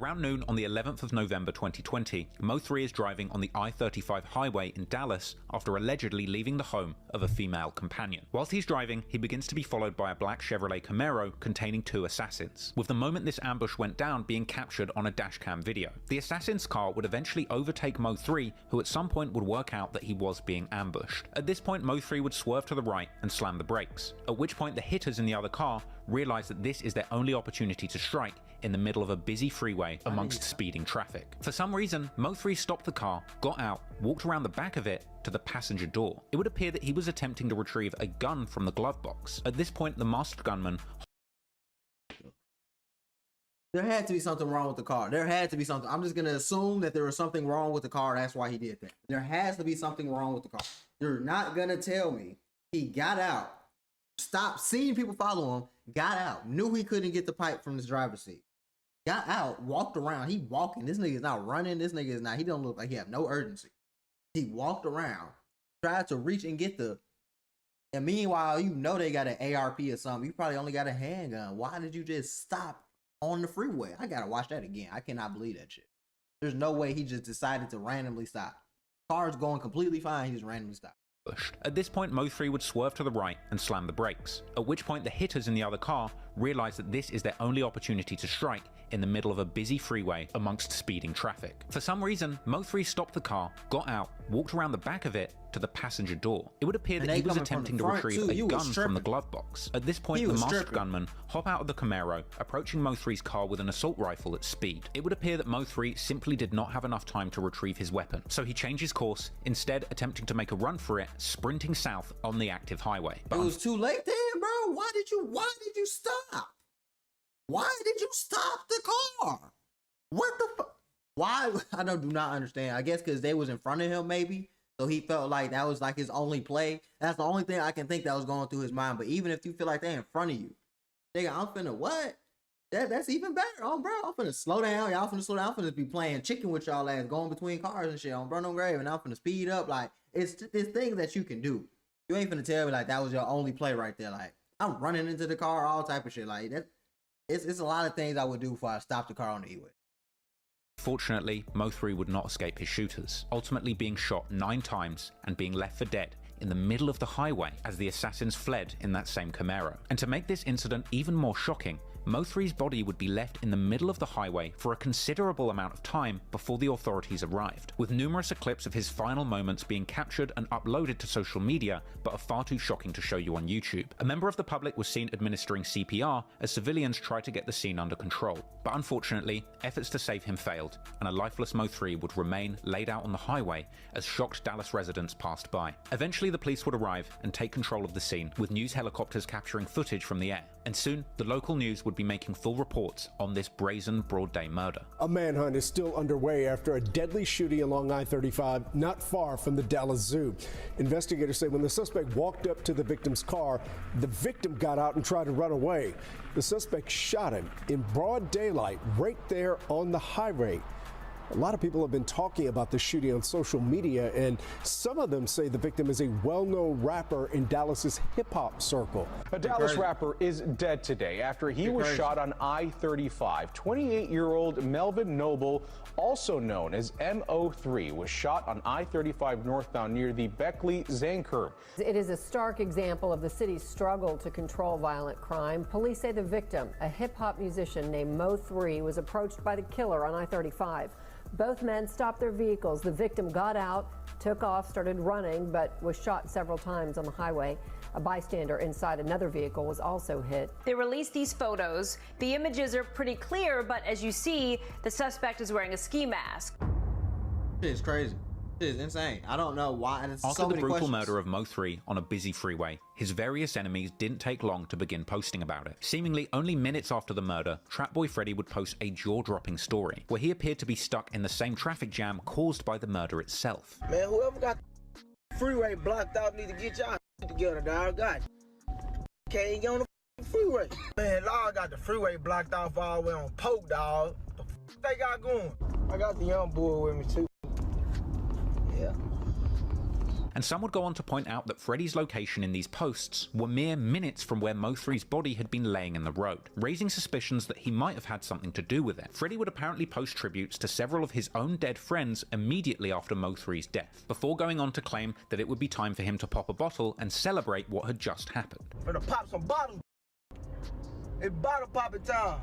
Around noon on the 11th of November 2020, MO3 is driving on the I-35 highway in Dallas after allegedly leaving the home of a female companion. Whilst he's driving, he begins to be followed by a black Chevrolet Camaro containing 2 assassins, with the moment this ambush went down being captured on a dashcam video. The assassin's car would eventually overtake MO3, who at some point would work out that he was being ambushed. At this point, MO3 would swerve to the right and slam the brakes, at which point the hitters in the other car realize that this is their only opportunity to strike in the middle of a busy freeway amongst speeding traffic. For some reason, MO3 stopped the car, got out, walked around the back of it to the passenger door. It would appear that he was attempting to retrieve a gun from the glove box. At this point, the masked gunman... There had to be something wrong with the car. There had to be something. I'm just going to assume that there was something wrong with the car. That's why he did that. There has to be something wrong with the car. You're not going to tell me he got out, stopped seeing people follow him, got out, knew he couldn't get the pipe from his driver's seat. Got out, walked around. He walking. This nigga is not running. This nigga is not. He don't look like he have no urgency. He walked around, tried to reach and get the. And meanwhile, you know they got an ARP or something. You probably only got a handgun. Why did you just stop on the freeway? I gotta watch that again. I cannot believe that shit. There's no way he just decided to randomly stop. Car's going completely fine. He just randomly stopped. At this point, MO3 would swerve to the right and slam the brakes, at which point the hitters in the other car realize that this is their only opportunity to strike in the middle of a busy freeway amongst speeding traffic. For some reason, MO3 stopped the car, got out, walked around the back of it to the passenger door. It would appear that he was attempting to retrieve a gun from the glove box. At this point, the masked gunman hop out of the Camaro, approaching MO3's car with an assault rifle at speed. It would appear that MO3 simply did not have enough time to retrieve his weapon, so he changes course, instead attempting to make a run for it, sprinting south on the active highway. But it was too late then, bro. Why did you stop? Why did you stop the car? What the fuck? Why? I do not understand. I guess because they was in front of him, maybe. So he felt like that was like his only play. That's the only thing I can think that was going through his mind. But even if you feel like they in front of you, nigga, I'm finna what? That's even better. Oh, bro, I'm finna slow down. Y'all finna slow down. I'm finna be playing chicken with y'all ass, going between cars and shit on bro, no grave. And I'm finna speed up. Like, it's things that you can do. You ain't finna tell me like that was your only play right there. Like, I'm running into the car, all type of shit. Like, that. It's a lot of things I would do before I stopped the car on the E-way. Fortunately, MO3 would not escape his shooters, ultimately being shot 9 times and being left for dead in the middle of the highway as the assassins fled in that same Camaro. And to make this incident even more shocking, MO3's body would be left in the middle of the highway for a considerable amount of time before the authorities arrived, with numerous clips of his final moments being captured and uploaded to social media, but are far too shocking to show you on YouTube. A member of the public was seen administering CPR as civilians tried to get the scene under control, but unfortunately, efforts to save him failed, and a lifeless MO3 would remain laid out on the highway as shocked Dallas residents passed by. Eventually, the police would arrive and take control of the scene, with news helicopters capturing footage from the air, and soon the local news would be making full reports on this brazen broad day murder. A manhunt is still underway after a deadly shooting along I-35 not far from the Dallas Zoo. Investigators say when the suspect walked up to the victim's car, the victim got out and tried to run away. The suspect shot him in broad daylight right there on the highway. A lot of people have been talking about the shooting on social media, and some of them say the victim is a well-known rapper in Dallas's hip-hop circle. A Dallas rapper is dead today after he was shot on I-35. 28-year-old Melvin Noble, also known as MO3, was shot on I-35 northbound near the Beckley-Zane curve. It is a stark example of the city's struggle to control violent crime. Police say the victim, a hip-hop musician named MO3, was approached by the killer on I-35. Both men stopped their vehicles. The victim got out, took off, started running, but was shot several times on the highway. A bystander inside another vehicle was also hit. They released these photos. The images are pretty clear, but as you see, the suspect is wearing a ski mask. It's crazy. It's insane. I don't know why. After the brutal murder of MO3 on a busy freeway, his various enemies didn't take long to begin posting about it. Seemingly only minutes after the murder, Trapboy Freddy would post a jaw-dropping story where he appeared to be stuck in the same traffic jam caused by the murder itself. Man, whoever got the freeway blocked out need to get y'all together, dog. Got you. Can't get on the freeway. Man, Lord got the freeway blocked off all the way on Polk, dog. The they got going? I got the young boy with me, too. Yeah. And some would go on to point out that Freddie's location in these posts were mere minutes from where Mo3's body had been laying in the road, raising suspicions that he might have had something to do with it. Freddie would apparently post tributes to several of his own dead friends immediately after Mo3's death, before going on to claim that it would be time for him to pop a bottle and celebrate what had just happened. Finna pop some bottles. It's bottle popping time.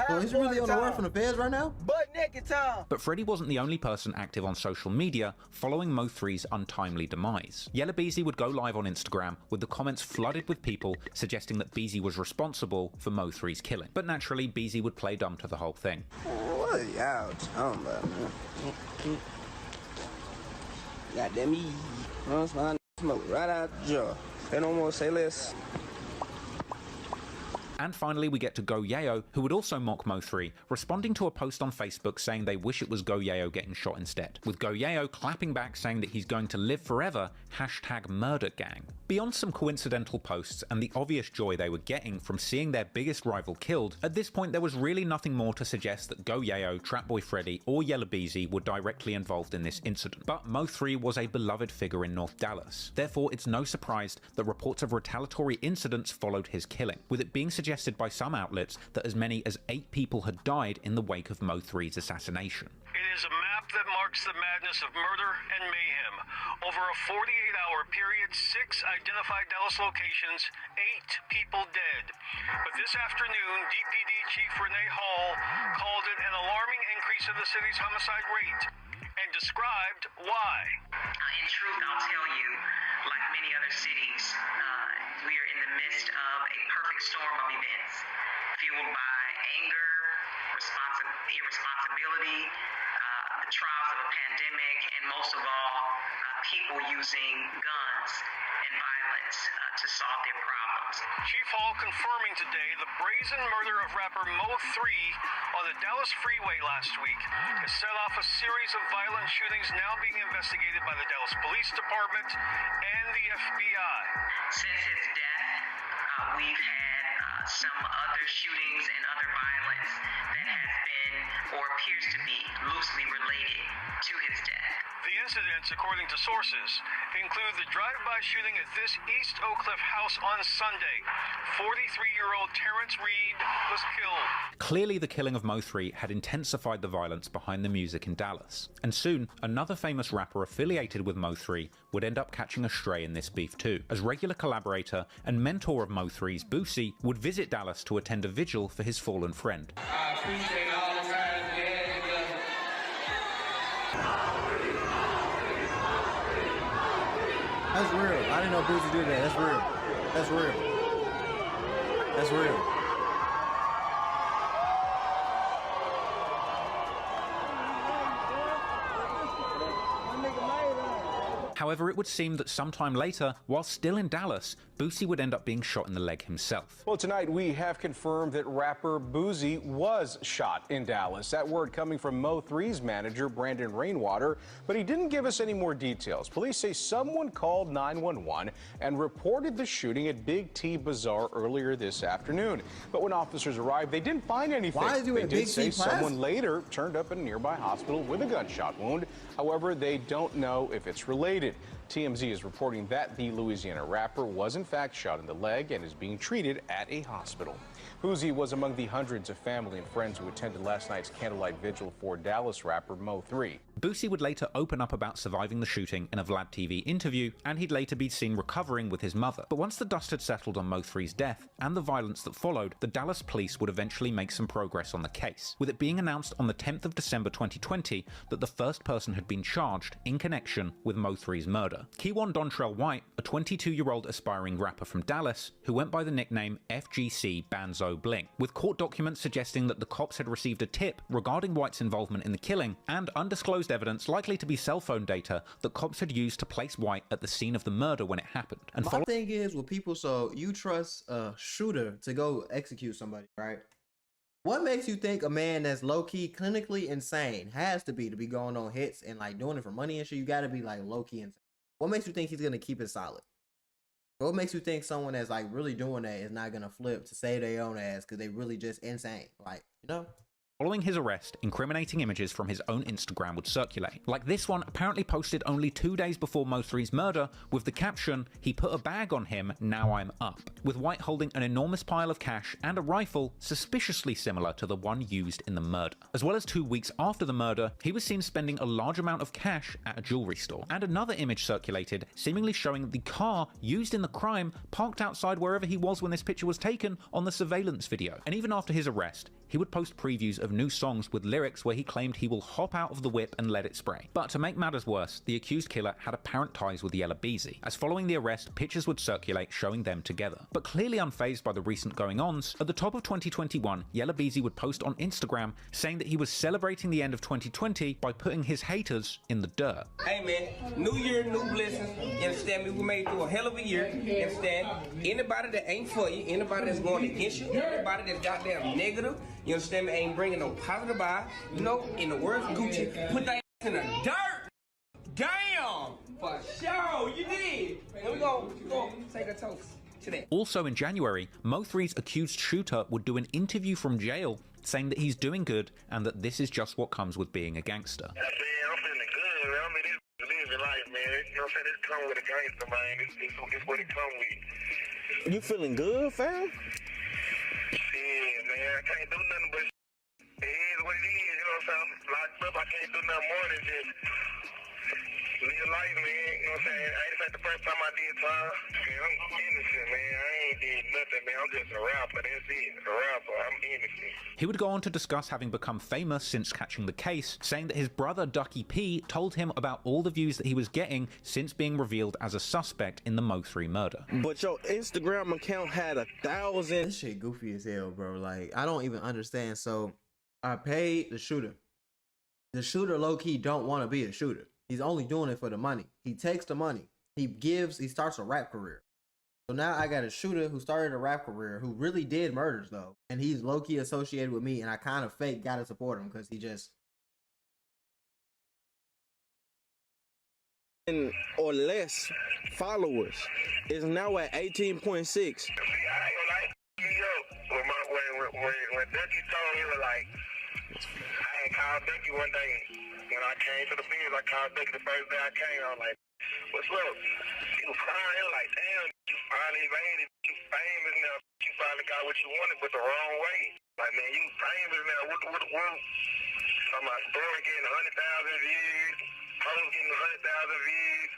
So he's really on the run from the feds right now? Butt naked time. But Freddie wasn't the only person active on social media following Mo3's untimely demise. Yella Beezy would go live on Instagram with the comments flooded with people suggesting that Beezy was responsible for Mo3's killing. But naturally, Beezy would play dumb to the whole thing. What y'all talking about, man? Goddamn me. My smoke right out the jaw. They don't want to say less. And finally, we get to Go Yayo, who would also mock Mo3, responding to a post on Facebook saying they wish it was Go Yayo getting shot instead, with Go Yayo clapping back saying that he's going to live forever, #murdergang. Beyond some coincidental posts and the obvious joy they were getting from seeing their biggest rival killed, at this point there was really nothing more to suggest that Go Yayo, Trapboy Freddy, or Yella Beezy were directly involved in this incident. But Mo3 was a beloved figure in North Dallas, therefore it's no surprise that reports of retaliatory incidents followed his killing, with it being suggested by some outlets that as many as 8 people had died in the wake of Mo3's assassination. It is a map that marks the madness of murder and mayhem. Over a 48-hour period, 6 identified Dallas locations, 8 people dead. But this afternoon, DPD Chief Renee Hall called it an alarming increase in the city's homicide rate and described why. In truth, I'll tell you, like many other cities, we are in the midst of a perfect storm of events, fueled by anger, irresponsibility, the trials of a pandemic, and most of all, people using guns and violence to solve their problems. Chief Hall confirming today the brazen murder of rapper Mo3 on the Dallas freeway last week has set off a series of violent shootings now being investigated by the Dallas Police Department and the FBI. Since his death, we've had some other shootings and other violence that has been or appears to be loosely related to his death. The incidents, according to sources, include the drive-by shooting at this East Oak Cliff house on Sunday. 43-year-old Terrence Reed was killed. Clearly, the killing of Mo3 had intensified the violence behind the music in Dallas, and soon another famous rapper affiliated with Mo3 would end up catching a stray in this beef too, as regular collaborator and mentor of Mo3's Boosie would visit Dallas to attend a vigil for his fallen friend. I appreciate all the time we had together. That's real. I didn't know Boosie did that. That's real. That's real. That's real. However, it would seem that sometime later, while still in Dallas, Boosie would end up being shot in the leg himself. Well, tonight we have confirmed that rapper Boosie was shot in Dallas. That word coming from Mo3's manager, Brandon Rainwater, but he didn't give us any more details. Police say someone called 911 and reported the shooting at Big T Bazaar earlier this afternoon. But when officers arrived, they didn't find anything. Why is he they at did Big say T Plaza? someone later turned up at a nearby hospital with a gunshot wound. However, they don't know if it's related. TMZ is reporting that the Louisiana rapper was in fact shot in the leg and is being treated at a hospital. Boosie was among the hundreds of family and friends who attended last night's candlelight vigil for Dallas rapper Mo3. Boosie would later open up about surviving the shooting in a Vlad TV interview, and he'd later be seen recovering with his mother. But once the dust had settled on Mo3's death and the violence that followed, the Dallas police would eventually make some progress on the case, with it being announced on the 10th of December 2020 that the first person had been charged in connection with Mo3's murder. Keywan Dontrell White, a 22-year-old aspiring rapper from Dallas who went by the nickname FGC Banzo Bling, with court documents suggesting that the cops had received a tip regarding White's involvement in the killing and undisclosed evidence, likely to be cell phone data, that cops had used to place White at the scene of the murder when it happened. And my thing is with people, so you trust a shooter to go execute somebody, right? What makes you think a man that's low-key clinically insane has to be going on hits and like doing it for money and shit? You gotta be like low-key insane. What makes you think he's gonna keep it solid? What makes you think someone that's like really doing that is not gonna flip to save their own ass because they really just insane? Like, you know? Following his arrest, incriminating images from his own Instagram would circulate. Like this one, apparently posted only 2 days before MO3's murder, with the caption, "He put a bag on him, now I'm up," with White holding an enormous pile of cash and a rifle suspiciously similar to the one used in the murder. As well as 2 weeks after the murder, he was seen spending a large amount of cash at a jewelry store. And another image circulated, seemingly showing the car used in the crime parked outside wherever he was when this picture was taken on the surveillance video. And even after his arrest, he would post previews of new songs with lyrics where he claimed he will hop out of the whip and let it spray. But to make matters worse, the accused killer had apparent ties with Yella Beezy, as following the arrest, pictures would circulate showing them together. But clearly unfazed by the recent going-ons, at the top of 2021, Yella Beezy would post on Instagram saying that he was celebrating the end of 2020 by putting his haters in the dirt. Hey man, new year, new blessings. You understand me? We made it through a hell of a year. You understand? Anybody that ain't for you, anybody that's going against you, anybody that's goddamn negative, you understand me, ain't bringing no positive vibe. You know, in the words of Gucci, put that in the dirt. Damn! For sure, you did. And we go take a toast to that. Also in January, Mo3's accused shooter would do an interview from jail saying that he's doing good and that this is just what comes with being a gangster. Man, I'm feeling good, man. I mean, this is life, man. You know what I'm saying? This come with a gangster, man. It's what it come with. You feeling good, fam? Shit, man. I can't do nothing but it is what it is. You know what I'm saying? I'm locked up. I can't do nothing more than just live life, man. You know what I'm saying? I ain't like the first time I did time. Man, I'm innocent, man. I ain't did nothing, man. I'm just a rapper. That's it. A rapper. I'm innocent. He would go on to discuss having become famous since catching the case, saying that his brother Ducky P told him about all the views that he was getting since being revealed as a suspect in the Mo3 murder. But your Instagram account had 1,000. This shit goofy as hell, bro. Like, I don't even understand. So, I paid the shooter. The shooter low-key don't want to be a shooter. He's only doing it for the money. He takes the money. He starts a rap career. So now I got a shooter who started a rap career who really did murders though. And he's low-key associated with me and I kind of fake gotta support him because he just... Or less followers is now at 18.6. I ain't gonna lie. When Ducky told me, like, I had called Ducky one day. When I came to the field, I called Ducky the first day I came. I was like, "What's up?" He was crying. He was like, "Damn, you finally made it. You famous now. You finally got what you wanted, but the wrong way. Like, man, you famous now. What? So my story getting 100,000 views. Post getting 100,000 views.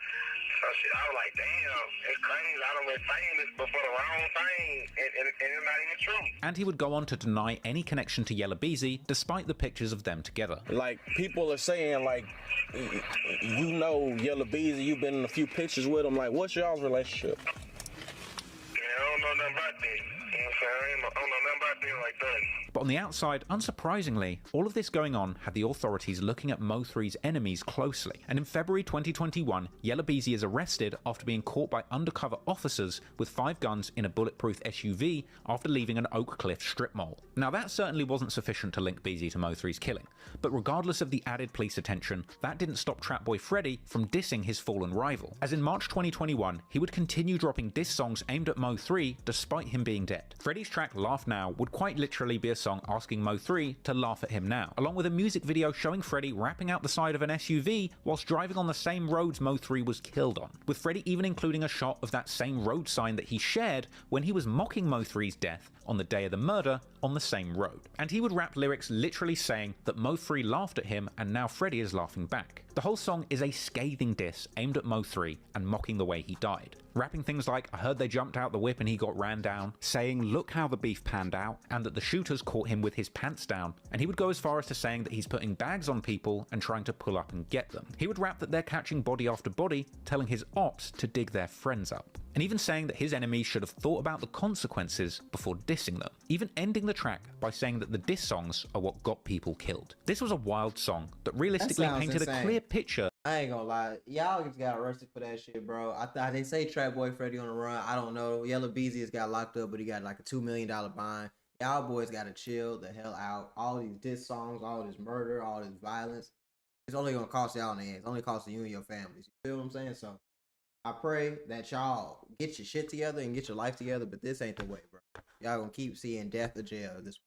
So shit, I was like, damn, it's crazy. I done been famous, but for the wrong thing, and it's not even true." And he would go on to deny any connection to Yella Beezy, despite the pictures of them together. Like, people are saying, like, you know Yella Beezy, you've been in a few pictures with him. Like, what's y'all's relationship? Yeah, I don't know nothing about that. You know what I'm saying? I don't know nothing about that like that. But on the outside, unsurprisingly, all of this going on had the authorities looking at Mo3's enemies closely. And in February 2021, Yella Beezy is arrested after being caught by undercover officers with 5 guns in a bulletproof SUV after leaving an Oak Cliff strip mall. Now that certainly wasn't sufficient to link Beezy to Mo3's killing, but regardless of the added police attention, that didn't stop Trapboy Freddy from dissing his fallen rival. As in March 2021, he would continue dropping diss songs aimed at Mo3 despite him being dead. Freddy's track Laugh Now would quite literally be a song asking Mo3 to laugh at him now, along with a music video showing Freddy rapping out the side of an SUV whilst driving on the same roads Mo3 was killed on, with Freddy even including a shot of that same road sign that he shared when he was mocking Mo3's death on the day of the murder on the same road. And he would rap lyrics literally saying that Mo3 laughed at him and now Freddy is laughing back. The whole song is a scathing diss aimed at Mo3 and mocking the way he died. Rapping things like, "I heard they jumped out the whip and he got ran down," saying, "Look how the beef panned out," and that the shooters caught him with his pants down. And he would go as far as to saying that he's putting bags on people and trying to pull up and get them. He would rap that they're catching body after body, telling his ops to dig their friends up. And even saying that his enemies should have thought about the consequences before dissing them. Even ending the track by saying that the diss songs are what got people killed. This was a wild song that realistically painted a clear picture. I ain't gonna lie, y'all just got arrested for that shit, bro. I thought they say Trapboy Freddy on the run. I don't know. Yella Beezy has got locked up, but he got like a $2 million fine. Y'all boys gotta chill the hell out. All these diss songs, all this murder, all this violence. It's only gonna cost y'all in the end. It's only costing you and your families. You feel what I'm saying? So I pray that y'all get your shit together and get your life together, but this ain't the way, bro. Y'all gonna keep seeing death or jail this